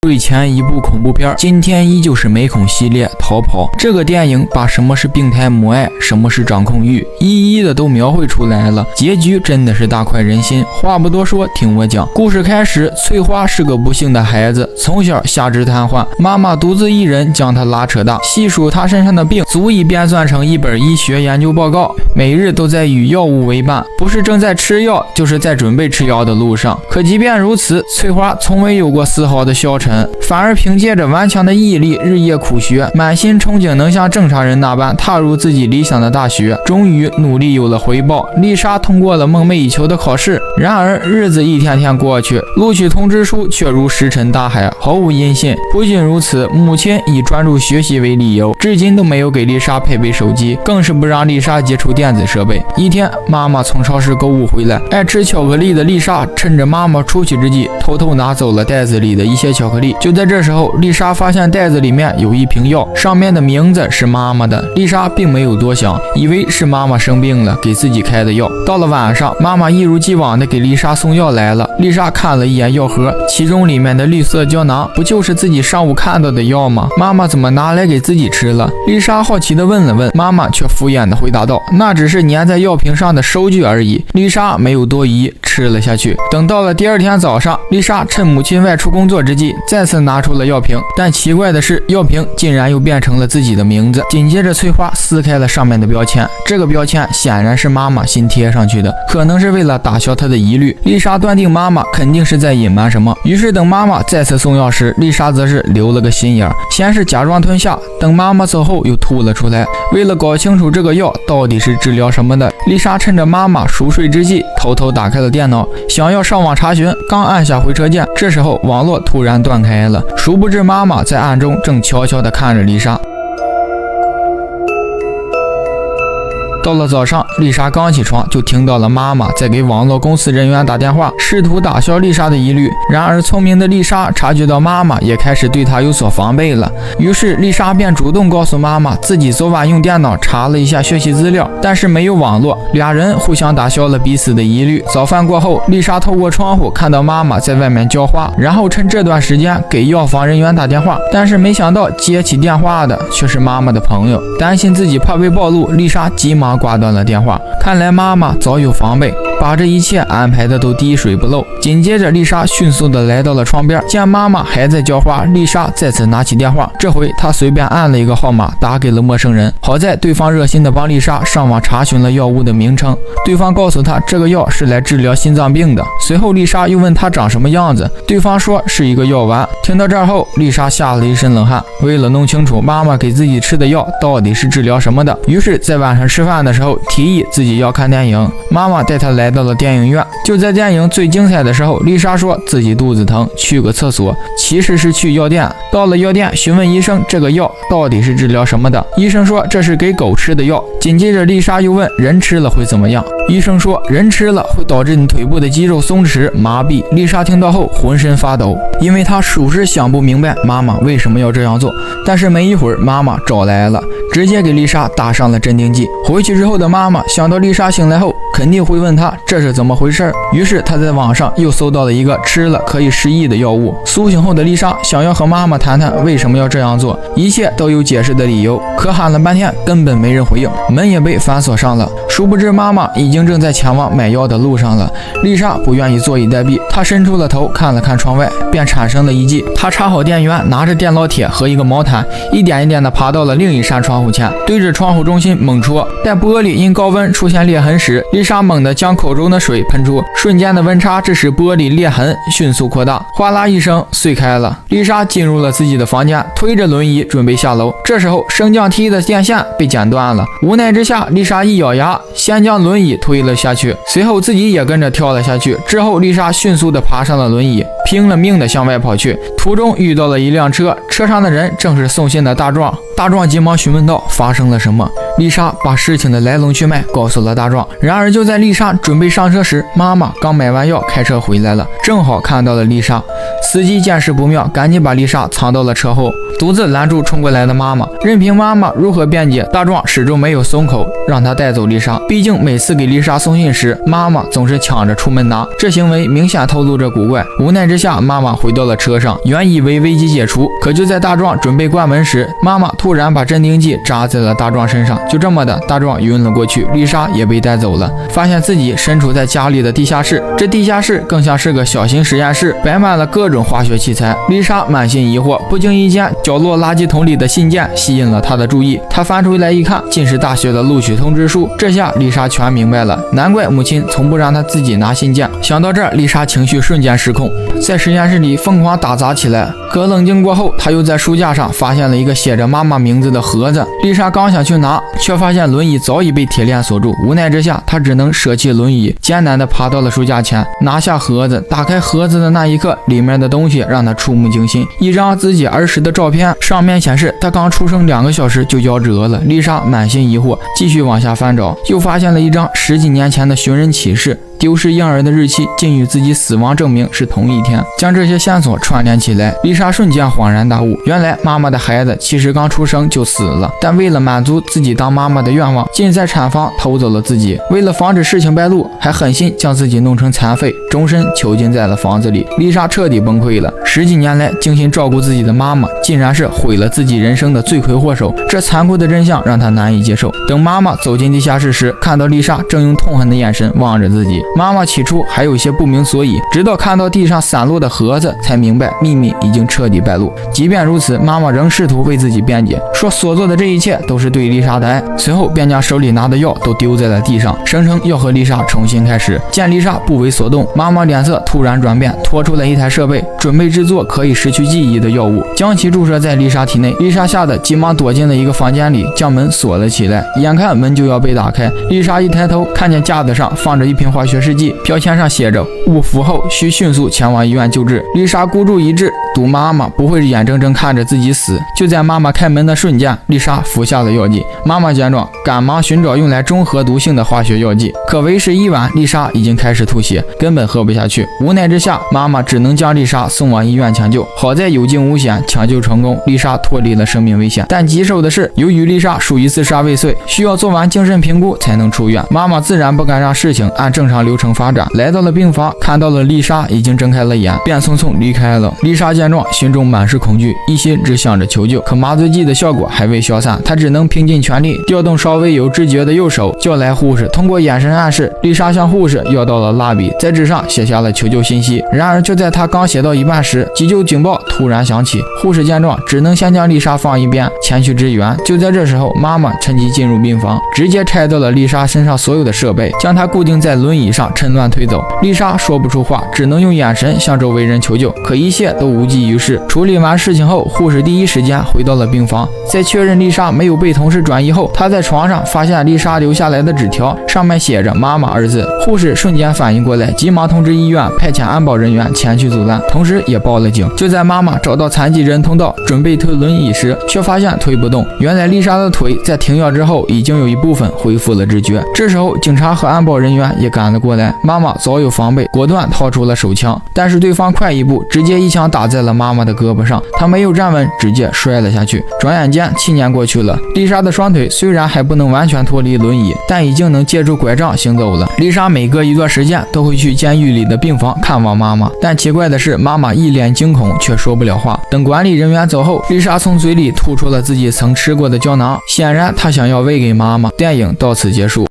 睡前一部恐怖片，今天依旧是美恐系列《逃跑》。这个电影把什么是病态母爱，什么是掌控欲，一一的都描绘出来了。结局真的是大快人心。话不多说，听我讲。故事开始，翠花是个不幸的孩子，从小下肢瘫痪，妈妈独自一人将她拉扯大。细数她身上的病，足以编纂成一本医学研究报告。每日都在与药物为伴，不是正在吃药，就是在准备吃药的路上。可即便如此，翠花从未有过丝毫的消沉，反而凭借着顽强的毅力，日夜苦学，满心憧憬能像正常人那般踏入自己理想的大学。终于努力有了回报，丽莎通过了梦寐以求的考试。然而日子一天天过去，录取通知书却如石沉大海，毫无音信。不仅如此，母亲以专注学习为理由，至今都没有给丽莎配备手机，更是不让丽莎接触电子设备。一天，妈妈从超市购物回来，爱吃巧克力的丽莎趁着妈妈出去之际，偷偷拿走了袋子里的一些巧克力。就在这时候，丽莎发现袋子里面有一瓶药，上面的名字是妈妈的。丽莎并没有多想，以为是妈妈生病了给自己开的药。到了晚上，妈妈一如既往的给丽莎送药来了。丽莎看了一眼药盒，其中里面的绿色胶囊不就是自己上午看到的药吗？妈妈怎么拿来给自己吃了？丽莎好奇的问了问，妈妈却敷衍的回答道：“那只是粘在药瓶上的收据而已。”丽莎没有多疑，吃了下去。等到了第二天早上，丽莎趁母亲外出工作之际，再次拿出了药瓶，但奇怪的是，药瓶竟然又变成了自己的名字。紧接着，翠花撕开了上面的标签，这个标签显然是妈妈新贴上去的，可能是为了打消她的疑虑。丽莎断定妈妈肯定是在隐瞒什么，于是等妈妈再次送药时，丽莎则是留了个心眼，先是假装吞下，等妈妈走后又吐了出来。为了搞清楚这个药到底是治疗什么的，丽莎趁着妈妈熟睡之际，偷偷打开了电脑，想要上网查询，刚按下回车键，这时候网络突然断开了，殊不知妈妈在暗中正悄悄地看着丽莎。到了早上，丽莎刚起床就听到了妈妈在给网络公司人员打电话，试图打消丽莎的疑虑。然而聪明的丽莎察觉到妈妈也开始对她有所防备了，于是丽莎便主动告诉妈妈自己昨晚用电脑查了一下学习资料，但是没有网络。俩人互相打消了彼此的疑虑。早饭过后，丽莎透过窗户看到妈妈在外面浇花，然后趁这段时间给药房人员打电话，但是没想到接起电话的却是妈妈的朋友。担心自己怕被暴露，丽莎急忙挂断了电话。看来妈妈早有防备，把这一切安排的都滴水不漏。紧接着，丽莎迅速的来到了窗边，见妈妈还在浇花，丽莎再次拿起电话，这回她随便按了一个号码，打给了陌生人。好在对方热心的帮丽莎上网查询了药物的名称，对方告诉她这个药是来治疗心脏病的。随后丽莎又问她长什么样子，对方说是一个药丸。听到这儿后，丽莎吓了一身冷汗。为了弄清楚妈妈给自己吃的药到底是治疗什么的，于是在晚上吃饭的时候提议自己要看电影。妈妈带她来到了电影院。就在电影最精彩的时候，丽莎说自己肚子疼，去个厕所，其实是去药店。到了药店，询问医生这个药到底是治疗什么的。医生说这是给狗吃的药。紧接着丽莎又问人吃了会怎么样，医生说人吃了会导致你腿部的肌肉松弛麻痹。丽莎听到后浑身发抖，因为她属实想不明白妈妈为什么要这样做。但是没一会儿，妈妈找来了，直接给丽莎打上了镇定剂。回去之后的妈妈想到丽莎醒来后肯定会问她这是怎么回事，于是她在网上又搜到了一个吃了可以失忆的药物。苏醒后的丽莎想要和妈妈谈谈为什么要这样做，一切都有解释的理由，可喊了半天根本没人回应，门也被反锁上了。殊不知妈妈已经正在前往买药的路上了。丽莎不愿意坐以待毙，她伸出了头看了看窗外，便产生了一计。她插好电源，拿着电烙铁和一个毛毯，一点一点地爬到了另一扇窗户前，对着窗户中心猛戳。待玻璃因高温出现裂痕时，丽莎猛地将口中的水喷出，瞬间的温差致使玻璃裂痕迅速扩大，哗啦一声碎开了。丽莎进入了自己的房间，推着轮椅准备下楼。这时候升降梯的电线被剪断了，无奈之下，丽莎一咬牙，先将轮椅推了下去，随后自己也跟着跳了下去。之后丽莎迅速地爬上了轮椅，拼了命地向外跑去。途中遇到了一辆车，车上的人正是送信的大壮。大壮急忙询问道发生了什么。丽莎把事情的来龙去脉告诉了大壮。然而就在丽莎准备上车时，妈妈刚买完药开车回来了，正好看到了丽莎。司机见势不妙，赶紧把丽莎藏到了车后，独自拦住冲过来的妈妈。任凭妈妈如何辩解，大壮始终没有松口让他带走丽莎。毕竟每次给丽莎送信时，妈妈总是抢着出门拿，这行为明显透露着古怪。无奈之下，妈妈回到了车上，原以为危机解除，可就在大壮准备关门时，妈妈突然把镇定剂扎在了大壮身上，就这么的，大壮晕了过去，丽莎也被带走了。发现自己身处在家里的地下室，这地下室更像是个小型实验室，摆满了各种化学器材。丽莎满心疑惑，不经意间角落垃圾桶里的信件吸引了她的注意，她翻出来一看，竟是大学的录取通知书。这下丽莎全明白了，难怪母亲从不让她自己拿信件。想到这儿，丽莎情绪瞬间失控，在实验室里疯狂打砸起来。可冷静过后，她又在书架上发现了一个写着妈妈名字的盒子。丽莎刚想去拿，却发现轮椅早已被铁链锁住。无奈之下，她只能舍弃轮椅，艰难地爬到了书架前，拿下盒子。打开盒子的那一刻，里面的东西让她触目惊心，一张自己儿时的照片，上面显示她刚出生2个小时就夭折了。丽莎满心疑惑，继续往下翻找，又发现了一张10几年前的寻人启事。丢失婴儿的日期竟与自己死亡证明是同一天，将这些线索串联起来，丽莎瞬间恍然大悟，原来妈妈的孩子其实刚出生就死了，但为了满足自己当妈妈的愿望，竟在产房偷走了自己。为了防止事情败露，还狠心将自己弄成残废，终身囚禁在了房子里。丽莎彻底崩溃了，10几年来精心照顾自己的妈妈，竟然是毁了自己人生的罪魁祸首，这残酷的真相让她难以接受。等妈妈走进地下室时，看到丽莎正用痛恨的眼神望着自己。妈妈起初还有些不明所以，直到看到地上散落的盒子，才明白秘密已经彻底败露。即便如此，妈妈仍试图为自己辩解，说所做的这一切都是对丽莎的爱。随后便将手里拿的药都丢在了地上，声称要和丽莎重新开始。见丽莎不为所动，妈妈脸色突然转变，拖出了一台设备，准备制作可以失去记忆的药物，将其注射在丽莎体内。丽莎吓得急忙躲进了一个房间里，将门锁了起来。眼看门就要被打开，丽莎一抬头，看见架子上放着一瓶化学试剂，标签上写着误服后需迅速前往医院救治。丽莎孤注一掷，赌妈妈不会眼睁睁看着自己死。就在妈妈开门的瞬间，丽莎服下了药剂。妈妈见状，赶忙寻找用来中和毒性的化学药剂，可为时已晚，丽莎已经开始吐血，根本喝不下去。无奈之下，妈妈只能将丽莎送往医院抢救。好在有惊无险，抢救成功，丽莎脱离了生命危险。但棘手的是，由于丽莎属于自杀未遂，需要做完精神评估才能出院。妈妈自然不敢让事情按正常流程发展，来到了病房，看到了丽莎已经睁开了眼，便匆匆离开了。丽莎见状，心中满是恐惧，一心只想着求救。可麻醉剂的效果还未消散，她只能拼尽全力调动稍微有知觉的右手，叫来护士。通过眼神暗示，丽莎向护士要到了蜡笔，在纸上写下了求救信息。然而就在她刚写到一半时，急救警报突然响起。护士见状，只能先将丽莎放一边，前去支援。就在这时候，妈妈趁机进入病房，直接拆掉了丽莎身上所有的设备，将她固定在轮椅上趁乱推走。丽莎说不出话，只能用眼神向周围人求救，可一切都无济于事。处理完事情后，护士第一时间回到了病房，在确认丽莎没有被同事转移后，她在床上发现丽莎留下来的纸条，上面写着妈妈2字。护士瞬间反应过来，急忙通知医院派遣安保人员前去阻拦，同时也报了警。就在妈妈找到残疾人通道准备推轮椅时，却发现推不动。原来丽莎的腿在停药之后已经有一部分恢复了知觉。这时候警察和安保人员也赶了过来，妈妈早有防备，果断掏出了手枪，但是对方快一步，直接一枪打在了妈妈的胳膊上，她没有站稳，直接摔了下去。转眼间7年过去了，丽莎的双腿虽然还不能完全脱离轮椅，但已经能借助拐杖行走了。丽莎每隔一段时间都会去监狱里的病房看望妈妈，但奇怪的是，妈妈一脸惊恐，却说不了话。等管理人员走后，丽莎从嘴里吐出了自己曾吃过的胶囊，显然她想要喂给妈妈。电影到此结束。